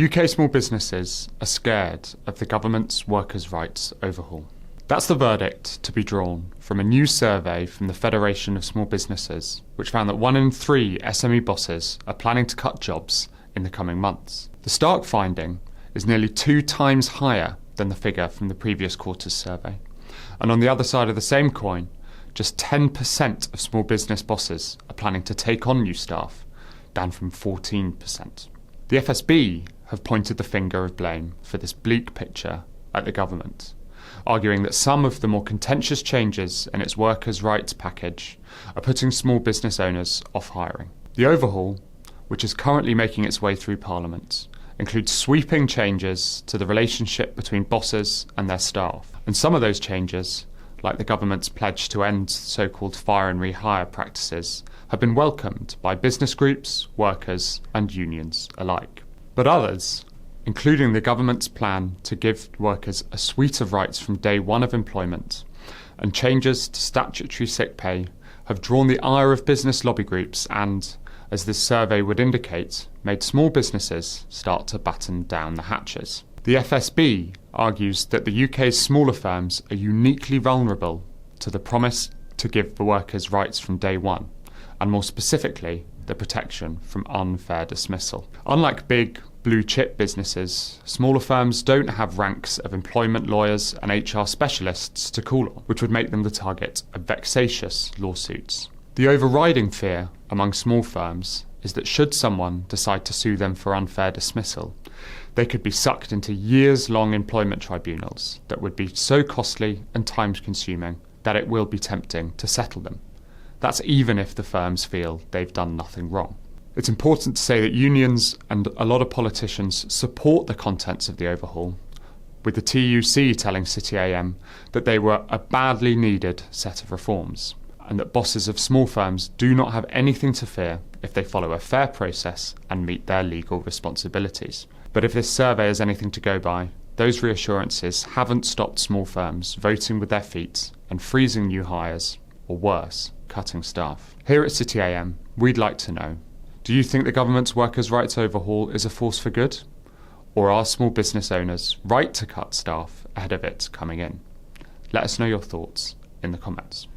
UK small businesses are scared of the government's workers' rights overhaul. That's the verdict to be drawn from a new survey from the Federation of Small Businesses, which found that 1 in 3 SME bosses are planning to cut jobs in the coming months. The stark finding is nearly 2 times higher than the figure from the previous quarter's survey. And on the other side of the same coin, just 10% of small business bosses are planning to take on new staff, down from 14%. The FSB have pointed the finger of blame for this bleak picture at the government, arguing that some of the more contentious changes in its workers' rights package are putting small business owners off hiring. The overhaul, which is currently making its way through Parliament, includes sweeping changes to the relationship between bosses and their staff. And some of those changes, like the government's pledge to end so-called fire and rehire practices, have been welcomed by business groups, workers and unions alike. But others, including the government's plan to give workers a suite of rights from day one of employment and changes to statutory sick pay, have drawn the ire of business lobby groups and, as this survey would indicate, made small businesses start to batten down the hatches. The FSB argues that the UK's smaller firms are uniquely vulnerable to the promise to give the workers rights from day one, and more specifically, the protection from unfair dismissal. Unlike big blue-chip businesses, smaller firms don't have ranks of employment lawyers and HR specialists to call on, which would make them the target of vexatious lawsuits. The overriding fear among small firms is that should someone decide to sue them for unfair dismissal, they could be sucked into years-long employment tribunals that would be so costly and time-consuming that it will be tempting to settle them. That's even if the firms feel they've done nothing wrong. It's important to say that unions and a lot of politicians support the contents of the overhaul, with the TUC telling City AM that they were a badly needed set of reforms, and that bosses of small firms do not have anything to fear if they follow a fair process and meet their legal responsibilities. But if this survey is anything to go by, those reassurances haven't stopped small firms voting with their feet and freezing new hires, or worse, cutting staff. Here at City AM, we'd like to know, do you think the government's workers' rights overhaul is a force for good? Or are small business owners right to cut staff ahead of it coming in? Let us know your thoughts in the comments.